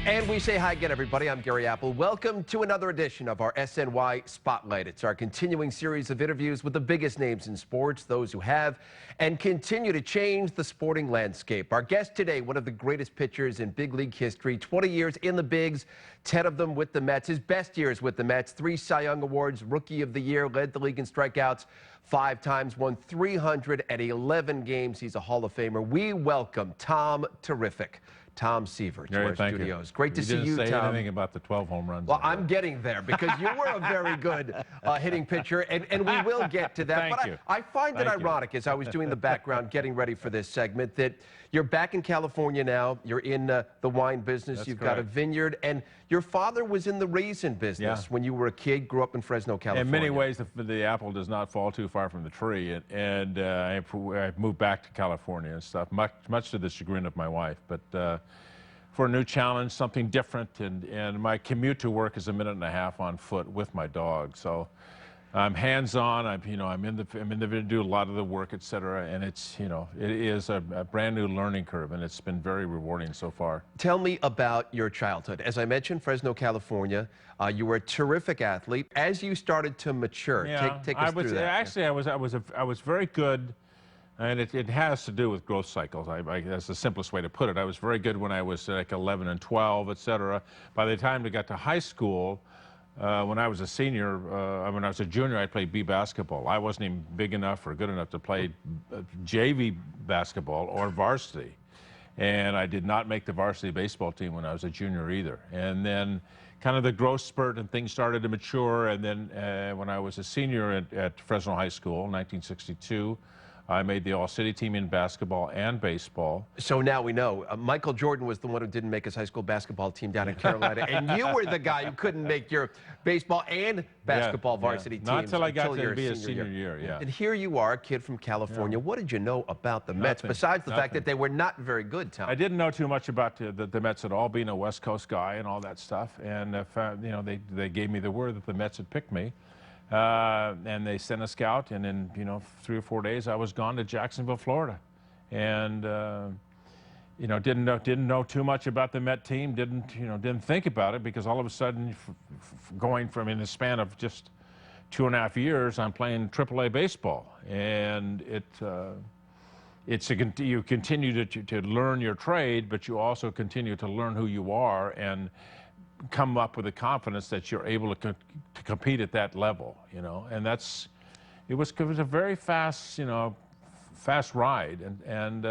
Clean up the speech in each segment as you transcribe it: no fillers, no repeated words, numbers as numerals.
And we say hi again, everybody. I'm Gary Apple. Welcome to another edition of our SNY Spotlight. It's our continuing series of interviews with the biggest names in sports, those who have and continue to change the sporting landscape. Our guest today, one of the greatest pitchers in big league history, 20 years in the bigs, 10 of them with the Mets. His best years with the Mets, 3 Cy Young Awards, Rookie of the Year, led the league in strikeouts 5 times, won 311 games. He's a Hall of Famer. We welcome Tom Terrific. Tom Seaver to our studios. Great to see you, Tom. You didn't say anything about the 12 home runs. Well, I'm getting there because you were a very good hitting pitcher, and we will get to that. Thank you. I find it ironic, as I was doing the background, getting ready for this segment, that you're back in California now. You're in the wine business. That's You've correct. got a vineyard, and your father was in the raisin business when you were a kid, grew up in Fresno, California. In many ways, the apple does not fall too far from the tree, and I moved back to California and stuff, much to the chagrin of my wife. But for a new challenge, something different, and my commute to work is a minute and a half on foot with my dog. So I'm hands-on. I'm in the do a lot of the work, etc. And it is a brand new learning curve, and it's been very rewarding so far. Tell me about your childhood. As I mentioned, Fresno, California. You were a terrific athlete. As you started to mature, take us through that. Actually, I was very good. And it has to do with growth cycles. That's the simplest way to put it. I was very good when I was like 11 and 12, etc. By the time I got to high school, when I was a senior, when I was a junior, I played B basketball. I wasn't even big enough or good enough to play JV basketball or varsity. And I did not make the varsity baseball team when I was a junior either. And then kind of the growth spurt and things started to mature. And then when I was a senior at Fresno High School in 1962, I made the All-City team in basketball and baseball. So now we know. Michael Jordan was the one who didn't make his high school basketball team down in Carolina, and you were the guy who couldn't make your baseball and basketball varsity teams. Not until I got to be a senior year. And here you are, a kid from California. What did you know about the Mets, besides the fact that they were not very good, Tom? I didn't know too much about the Mets at all, being a West Coast guy and all that stuff. And they gave me the word that the Mets had picked me. And they sent a scout, and in 3 or 4 days I was gone to Jacksonville, Florida, and didn't know too much about the Met team. Didn't think about it, because all of a sudden, going from in the span of just 2.5 years, I'm playing AAA baseball, and you continue to learn your trade, but you also continue to learn who you are and come up with the confidence that you're able to compete at that level, and it was a very fast, fast ride, and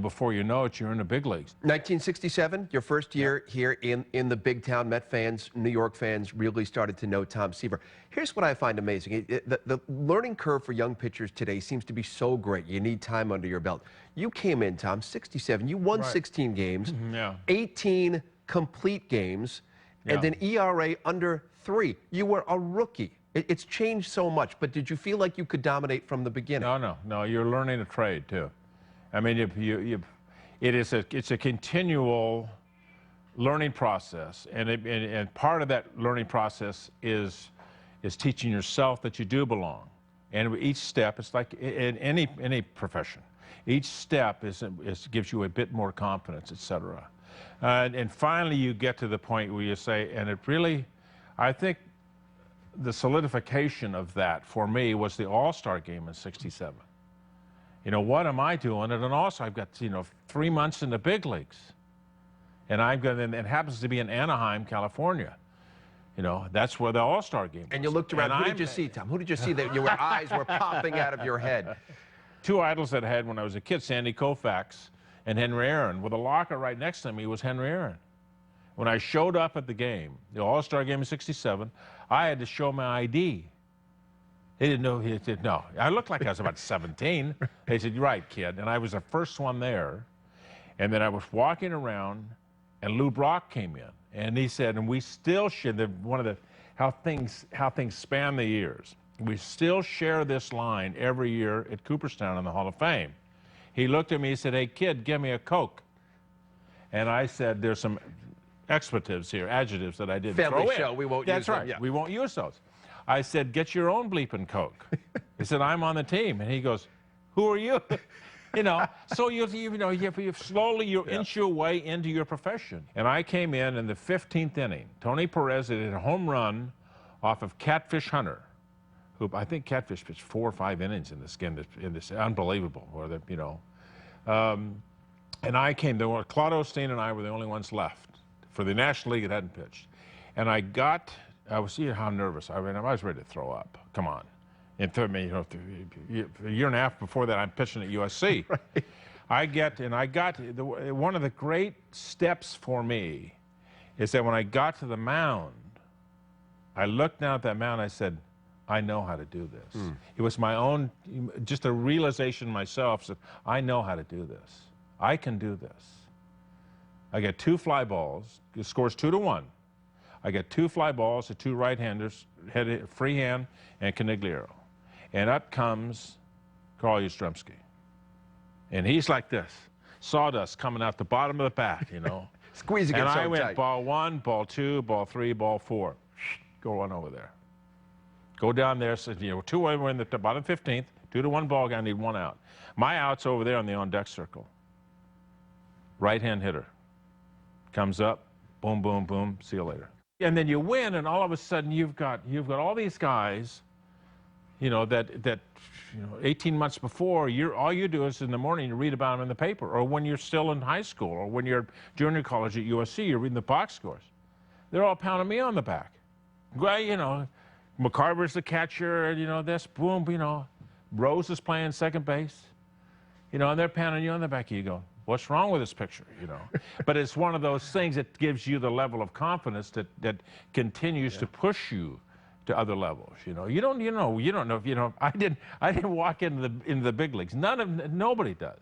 before you know it, you're in the big leagues. 1967, your first year here in the big town. Met fans, New York fans really started to know Tom Seaver. Here's what I find amazing. The learning curve for young pitchers today seems to be so great. You need time under your belt. You came in, Tom, 67. You won 16 games, 18 complete games, and then ERA under 3. You were a rookie. It's changed so much, but did you feel like you could dominate from the beginning? No, you're learning a trade too. I mean, it's a continual learning process, and part of that learning process is teaching yourself that you do belong. And each step, it's like in any profession, each step gives you a bit more confidence, etc. And finally, you get to the point where you say, and it really, I think the solidification of that for me was the All-Star game in '67. What am I doing at an All-Star? I've got, 3 months in the big leagues. And it happens to be in Anaheim, California. That's where the All-Star game was. And you looked around. Who did you see, Tom? Who did you see that your eyes were popping out of your head? 2 idols that I had when I was a kid, Sandy Koufax and Henry Aaron. With a locker right next to me was Henry Aaron. When I showed up at the game, the All-Star game in '67, I had to show my ID. They didn't know. He said, no. I looked like I was about 17. They said, you're right, kid. And I was the first one there. And then I was walking around, and Lou Brock came in. And he said, and we still share how things span the years. We still share this line every year at Cooperstown in the Hall of Fame. He looked at me and said, hey, kid, give me a Coke. And I said, there's some expletives here, adjectives that I didn't throw in. Family show, we won't use them. That's right, we won't use those. I said, get your own bleeping Coke. He said, I'm on the team. And he goes, who are you? You know, so you slowly inch your way into your profession. And I came in the 15th inning. Tony Perez hit a home run off of Catfish Hunter, who I think Catfish pitched 4 or 5 innings in this unbelievable. Or the, you know, and I came. Claude Osteen and I were the only ones left for the National League that hadn't pitched. And I was seeing how nervous I was ready to throw up. Come on. And a year and a half before that, I'm pitching at USC. Right. One of the great steps for me is that when I got to the mound, I looked down at that mound, I said, I know how to do this. It was my own, just a realization myself, that I know how to do this. I can do this. I get 2 fly balls, it scores 2-1. I get 2 fly balls to 2 right-handers, Freehand and Canigliaro. And up comes Carl Yastrzemski. And he's like this, sawdust coming out the bottom of the bat, you know. Squeezing it so tight. And I went tight. ball 1, ball 2, ball 3, ball 4. Go on over there. Go down there, so, you know, 2-1, we're in the bottom 15th, 2-1 ball game, I need 1 out. My out's over there on the on-deck circle. Right-hand hitter. Comes up, boom, boom, boom, see you later. And then you win, and all of a sudden you've got all these guys, you know, that 18 months before, all you do is in the morning you read about them in the paper, or when you're still in high school, or when you're junior college at USC, you're reading the box scores. They're all pounding me on the back. You know, McCarver's the catcher, you know, this, boom, you know, Rose is playing second base, you know, and they're pounding you on the back. You go, what's wrong with this picture, you know? But it's one of those things that gives you the level of confidence that continues to push you to other levels. You know, you don't know if I didn't walk into the big leagues. Nobody does.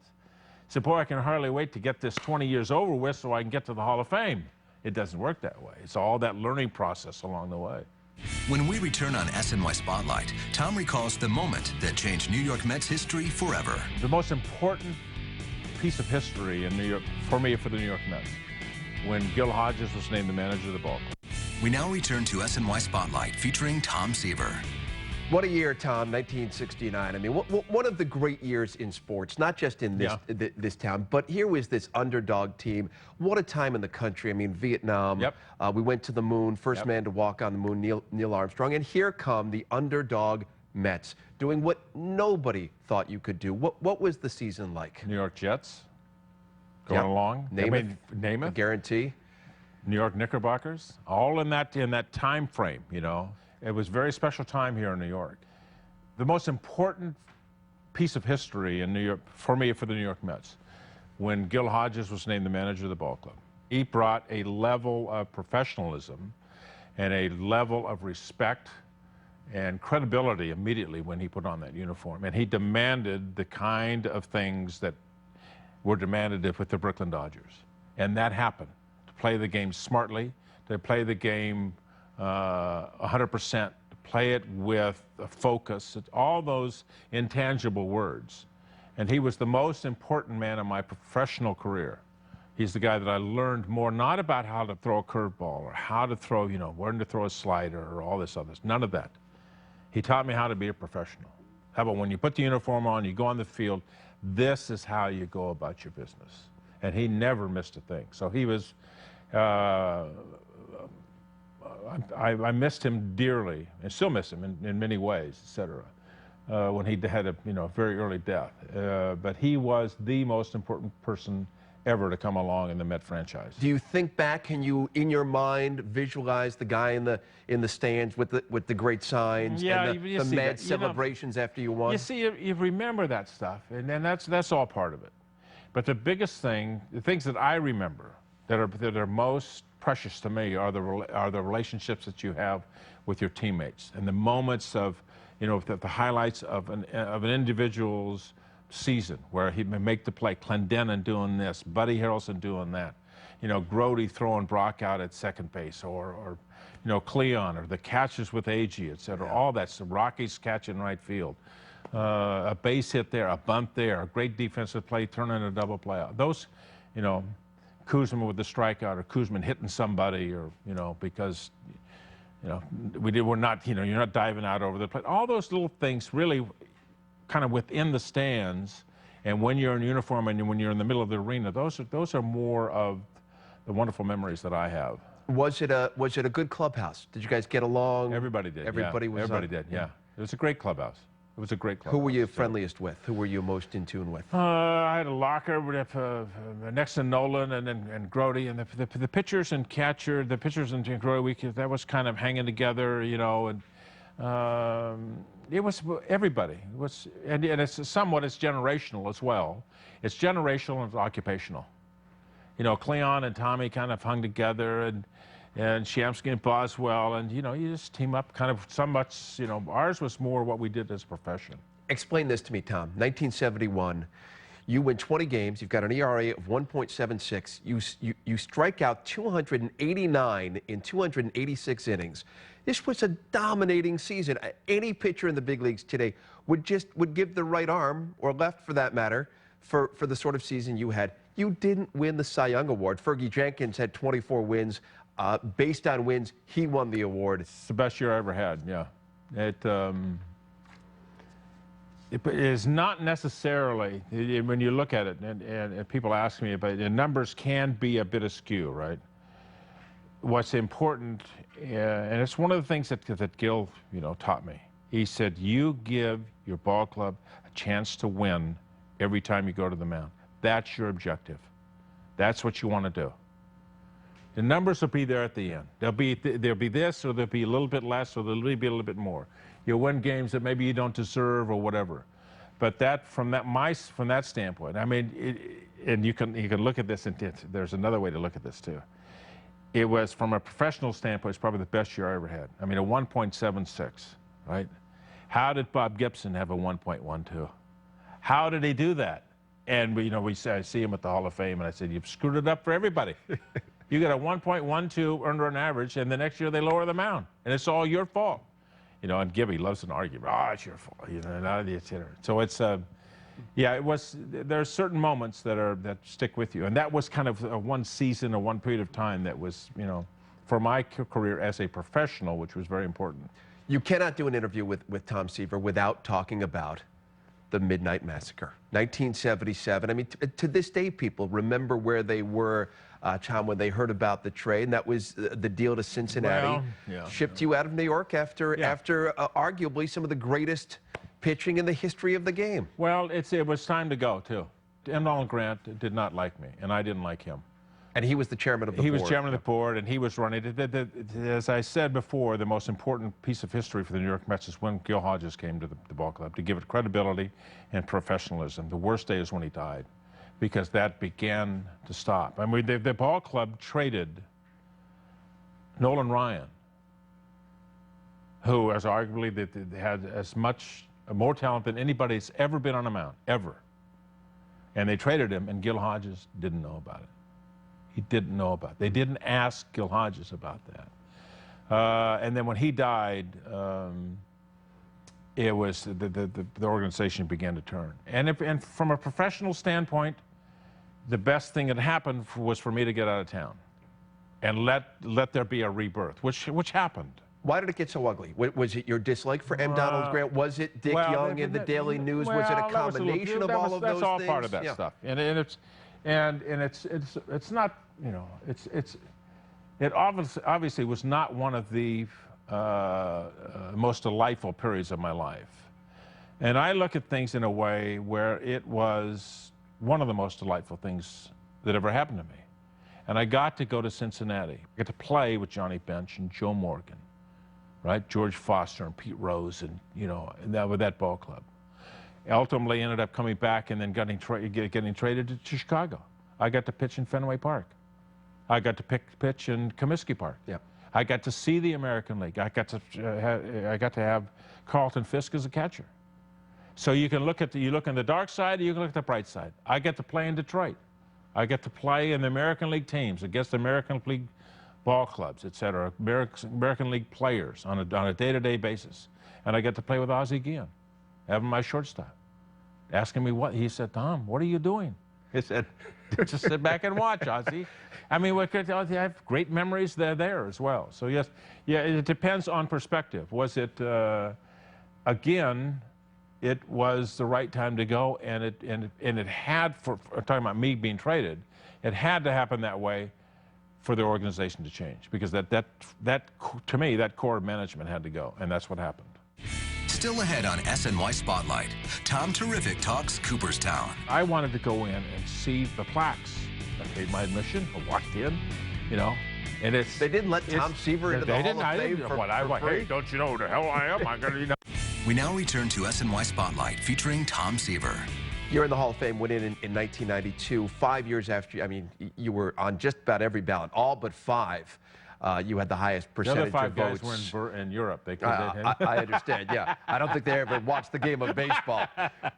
So boy, I can hardly wait to get this 20 years over with so I can get to the Hall of Fame. It doesn't work that way. It's all that learning process along the way. When we return on SNY Spotlight, Tom recalls the moment that changed New York Mets history forever. The most important piece of history in New York, for me, for the New York Mets, when Gil Hodges was named the manager of the ball club. We now return to SNY Spotlight featuring Tom Seaver. What a year, Tom, 1969. I mean, one of the great years in sports, not just in this town, but here was this underdog team. What a time in the country. I mean, Vietnam. Yep. We went to the moon, first man to walk on the moon, Neil Armstrong. And here come the underdog Mets, doing what nobody thought you could do. What was the season like? New York Jets going along. Namath. Guarantee. New York Knickerbockers, all in that time frame, you know. It was a very special time here in New York. The most important piece of history in New York, for me, for the New York Mets, when Gil Hodges was named the manager of the ball club. He brought a level of professionalism and a level of respect and credibility immediately when he put on that uniform. And he demanded the kind of things that were demanded with the Brooklyn Dodgers. And that happened. To play the game smartly, to play the game 100%, to play it with a focus, all those intangible words. And he was the most important man in my professional career. He's the guy that I learned more, not about how to throw a curveball or how to throw, you know, when to throw a slider or all this other, none of that. He taught me how to be a professional. How about when you put the uniform on, you go on the field, this is how you go about your business. And he never missed a thing. So he was, I missed him dearly, and still miss him in many ways, et cetera, when he had a very early death. But he was the most important person ever to come along in the Met franchise. Do you think back? Can you, in your mind, visualize the guy in the stands with the great signs and the mad celebrations after you won? You see, you remember that stuff, and that's all part of it. But the biggest thing, the things that I remember that are most precious to me are the relationships that you have with your teammates and the moments of, the highlights of an individual's season where he may make the play, Clendenin doing this, Buddy Harrelson doing that, Grody throwing Brock out at second base, or Cleon, or the catches with Agee, et cetera, all that stuff. Rocky's catch in right field, a base hit there, a bunt there, a great defensive play, turning a double play out. Those, Kuzma with the strikeout, or Kuzma hitting somebody, or, because, we're not, you're not diving out over the plate. All those little things really kind of within the stands, And when you're in uniform and when you're in the middle of the arena, those are more of the wonderful memories that I have. Was it a good clubhouse? Did you guys get along? Everybody did. Everybody yeah. was. Everybody did. Yeah. It was a great clubhouse. It was a great clubhouse. Who were you friendliest with? Who were you most in tune with? I had a locker next to Nolan and Grody, and the pitchers and catcher, the pitchers and Grody, that was kind of hanging together, you know, and it was everybody. It was, and it's generational as well. It's generational and it's occupational. You know, Cleon and Tommy kind of hung together, and Shamsky and Boswell, and, you know, you just team up kind of so much, you know, ours was more what we did as a profession. Explain this to me, Tom. 1971, you win 20 games, you've got an ERA of 1.76, you strike out 289 in 286 innings. This was a dominating season. Any pitcher in the big leagues today would give the right arm, or left for that matter, for the sort of season you had. You didn't win the Cy Young Award. Fergie Jenkins had 24 wins. Based on wins, he won the award. It's the best year I ever had, yeah. It is not necessarily, when you look at it, and people ask me about it, the numbers can be a bit askew, right? What's important, and it's one of the things that Gil, you know, taught me. He said, you give your ball club a chance to win every time you go to the mound. That's your objective. That's what you want to do. The numbers will be there at the end. There'll be this, or there'll be a little bit less, or there'll be a little bit more. You'll win games that maybe you don't deserve or whatever. But from that standpoint, I mean, and you can look at this, and there's another way to look at this too. It was, from a professional standpoint, it's probably the best year I ever had. I mean, a 1.76, right? How did Bob Gibson have a 1.12? How did he do that? And I see him at the Hall of Fame, and I said, you've screwed it up for everybody. You got a 1.12 under an average, and the next year they lower the mound, and it's all your fault. You know, and Gibby loves an argument. Oh, it's your fault. You know, etc. So it's, yeah, it was. There are certain moments that stick with you, and that was kind of one season or one period of time that was, you know, for my career as a professional, which was very important. You cannot do an interview with Tom Seaver without talking about the Midnight Massacre, 1977. I mean, to this day, people remember where they were, Tom, when they heard about the trade, and that was the deal to Cincinnati. Well, yeah, shipped you out of New York after arguably some of the greatest pitching in the history of the game. Well, it was time to go, too. And Donald Grant did not like me, and I didn't like him. And he was the chairman of the board. He was chairman of the board, and he was running it. As I said before, the most important piece of history for the New York Mets is when Gil Hodges came to the ball club to give it credibility and professionalism. The worst day is when he died, because that began to stop. I mean, the ball club traded Nolan Ryan, who is arguably they had as much, more talent than anybody's ever been on a mound, ever. And they traded him, and Gil Hodges didn't know about it. He didn't know about it. They didn't ask Gil Hodges about that. And then when he died, it was the organization began to turn. And from a professional standpoint, the best thing that happened was for me to get out of town and let there be a rebirth, which happened. Why did it get so ugly? Was it your dislike for M. Donald Grant? Was it Dick Young in the Daily News? Was it a combination of all of those things? That's all part of that stuff. And it's not, you know, it obviously was not one of the most delightful periods of my life. And I look at things in a way where it was one of the most delightful things that ever happened to me. And I got to go to Cincinnati. I got to play with Johnny Bench and Joe Morgan, right? George Foster and Pete Rose, and, you know, with that ball club. Ultimately ended up coming back and then getting traded to Chicago. I got to pitch in Fenway Park. I got to pitch in Comiskey Park. Yep. I got to see the American League. I got to have Carlton Fisk as a catcher. So you can look at you look on the dark side, or you can look at the bright side. I get to play in Detroit. I get to play in the American League teams against the American League ball clubs, et cetera, American League players on a day-to-day basis. And I get to play with Ozzie Guillen, having my shortstop, asking me what. He said, Tom, what are you doing? I said, just sit back and watch, Ozzie. I mean, I have great memories there as well. So yes, yeah, it depends on perspective. Was it, again, it was the right time to go, and it had, for talking about me being traded, it had to happen that way for the organization to change, because to me, that core of management had to go, and that's what happened. Still ahead on SNY Spotlight, Tom Terrific talks Cooperstown. I wanted to go in and see the plaques. I paid my admission, I walked in, you know, and it's... They didn't let Tom Seaver into the Hall of Fame for free? Hey, don't you know who the hell I am? I gotta, you know. We now return to SNY Spotlight featuring Tom Seaver. You're in the Hall of Fame, went in 1992, 5 years after, I mean, you were on just about every ballot, all but 5. You had the highest percentage the other 5 of guys votes. were in Europe. They couldn't. I understand, yeah. I don't think they ever watched the game of baseball.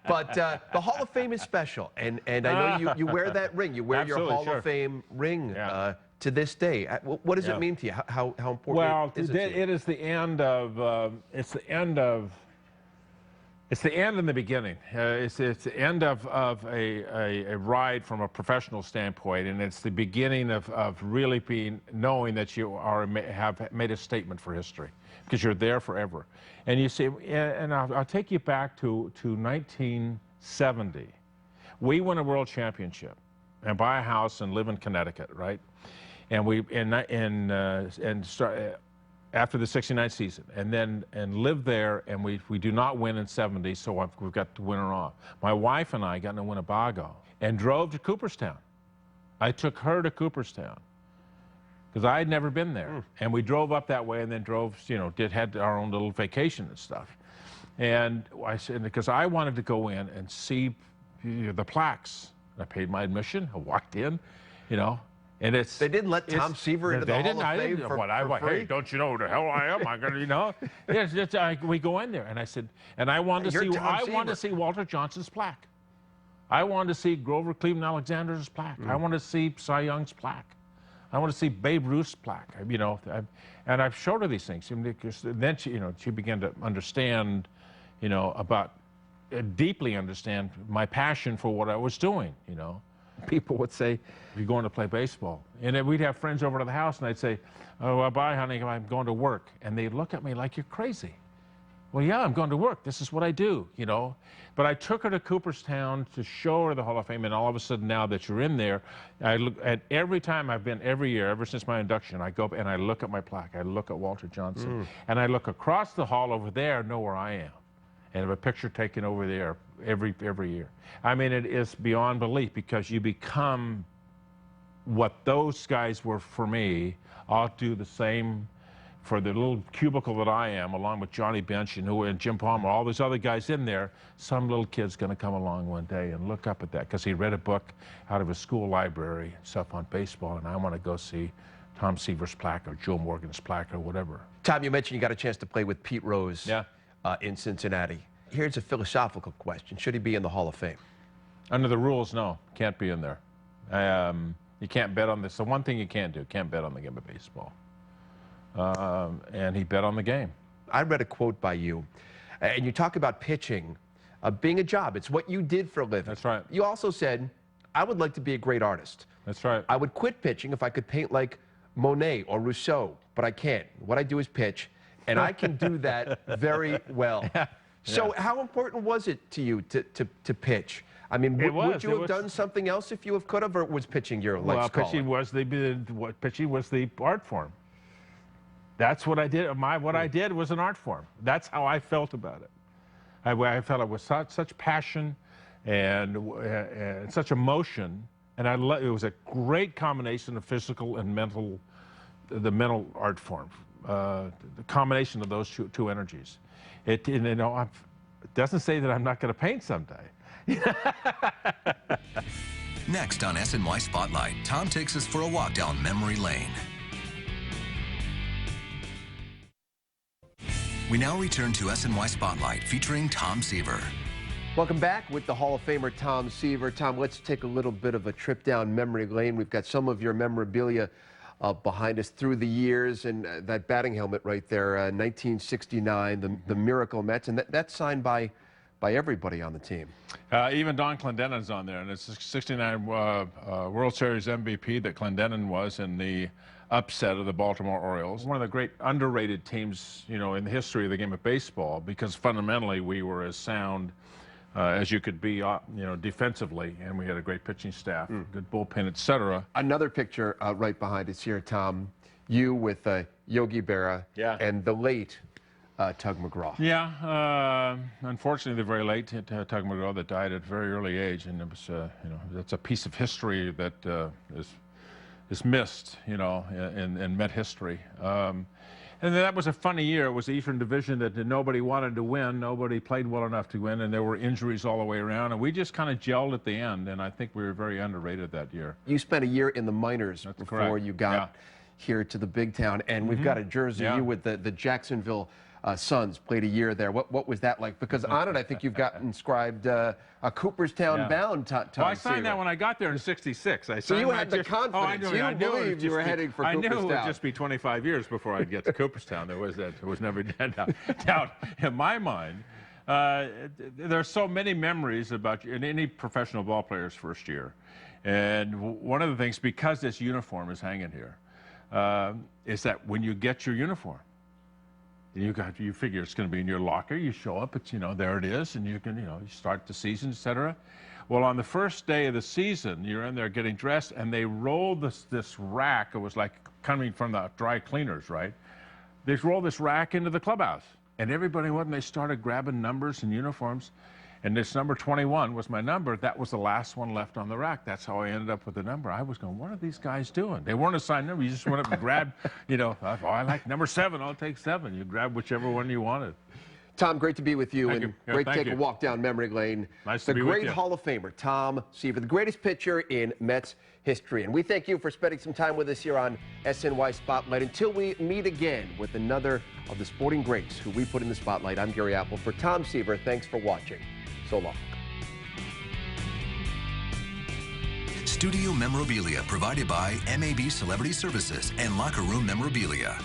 But the Hall of Fame is special, and I know you wear that ring. You wear your Hall of Fame ring to this day. What does it mean to you? How important is it to you? It is the end of, it's the end and the beginning. It's the end of a ride from a professional standpoint, and it's the beginning of really knowing that you have made a statement for history, because you're there forever. And you see, and I'll take you back to 1970. We won a world championship and buy a house and live in Connecticut, right? And after the '69 season, and lived there, and we do not win in '70, so we've got the winner off. My wife and I got to Winnebago and drove to Cooperstown. I took her to Cooperstown because I had never been there, and we drove up that way, and then drove, you know, had our own little vacation and stuff. And I said, because I wanted to go in and see the plaques. I paid my admission. I walked in, you know. And they didn't let Tom Seaver into the Hall of Fame for free? Hey, don't you know who the hell I am? I gotta, you know. We go in there, and I said, and I wanted to see Walter Johnson's plaque. I wanted to see Grover Cleveland Alexander's plaque. I wanted to see Cy Young's plaque. I want to see Babe Ruth's plaque. You know, and I've showed her these things. Because then she began to understand, you know, deeply understand my passion for what I was doing. You know. People would say, "You're going to play baseball," and then we'd have friends over to the house, and I'd say, "Oh, well, bye, honey, I'm going to work," and they'd look at me like, "You're crazy." Well, yeah, I'm going to work. This is what I do, you know. But I took her to Cooperstown to show her the Hall of Fame, and all of a sudden, now that you're in there, I look at every time I've been, every year, ever since my induction, I go up and I look at my plaque. I look at Walter Johnson, and I look across the hall over there, know where I am, and have a picture taken over there every year. I mean, it is beyond belief, because you become what those guys were for me. I'll do the same for the little cubicle that I am, along with Johnny Bench and Jim Palmer, all those other guys in there. Some little kid's going to come along one day and look up at that because he read a book out of his school library, stuff on baseball, and I want to go see Tom Seaver's plaque or Joe Morgan's plaque or whatever. Tom, you mentioned you got a chance to play with Pete Rose in Cincinnati. Here's a philosophical question. Should he be in the Hall of Fame? Under the rules, no. Can't be in there. You can't bet on this. The one thing you can't do, can't bet on the game of baseball. And he bet on the game. I read a quote by you, and you talk about pitching being a job. It's what you did for a living. That's right. You also said, I would like to be a great artist. That's right. I would quit pitching if I could paint like Monet or Rousseau, but I can't. What I do is pitch, and I can do that very well. So how important was it to you to pitch? I mean, would you have done something else if you could have, or was pitching your life's calling? Pitching was the art form. That's what I did. What I did was an art form. That's how I felt about it. I felt it was such passion and such emotion, and it was a great combination of physical and mental, the mental art form, the combination of those two energies. It doesn't say that I'm not going to paint someday. Next on SNY Spotlight, Tom takes us for a walk down memory lane. We now return to SNY Spotlight featuring Tom Seaver. Welcome back with the Hall of Famer Tom Seaver. Tom, let's take a little bit of a trip down memory lane. We've got some of your memorabilia behind us through the years, and that batting helmet right there, 1969, the Miracle Mets, and that's signed by everybody on the team. Even Don Clendenin's on there, and it's the '69 World Series MVP that Clendenin was, and the upset of the Baltimore Orioles. One of the great underrated teams, you know, in the history of the game of baseball, because fundamentally we were as sound as you could be, you know, defensively, and we had a great pitching staff, good bullpen, etc. Another picture right behind us here, Tom. You with Yogi Berra and the late Tug McGraw. Yeah, unfortunately, the very late Tug McGraw that died at a very early age, and it was, you know, that's a piece of history that is missed, you know, in Met history. And that was a funny year. It was the Eastern Division that nobody wanted to win. Nobody played well enough to win, and there were injuries all the way around. And we just kind of gelled at the end, and I think we were very underrated that year. You spent a year in the minors before you got here to the big town, and we've got a jersey. You with the Jacksonville Suns played a year there. What was that like? Because on it, I think you've got inscribed a Cooperstown bound. Tom Well, I signed Seaver. that when I got there in '66. So you had the confidence. I knew you believed you were heading for Cooperstown. I knew it would just be 25 years before I'd get to Cooperstown. There was never doubt in my mind. There are so many memories about in any professional ball player's first year. And one of the things, because this uniform is hanging here, is that when you get your uniform, you figure it's going to be in your locker. You show up, it's, you know, there it is, and you can, you know, you start the season, etc. Well, on the first day of the season, you're in there getting dressed, and they rolled this rack. It was like coming from the dry cleaners, right? They rolled this rack into the clubhouse, and everybody went and they started grabbing numbers and uniforms. And this number 21 was my number. That was the last one left on the rack. That's how I ended up with the number. I was going, what are these guys doing? They weren't assigned number. You just went up and grabbed, you know, oh, I like number 7. I'll take 7. You grab whichever one you wanted. Tom, great to be with you, Thank and you. great to Thank take you. a walk down memory lane. Nice the to be with great you. Hall of Famer, Tom Seaver, the greatest pitcher in Mets history. And we thank you for spending some time with us here on SNY Spotlight. Until we meet again with another of the sporting greats who we put in the spotlight, I'm Gary Apple. For Tom Seaver, thanks for watching. So long. Studio memorabilia provided by MAB Celebrity Services and Locker Room Memorabilia.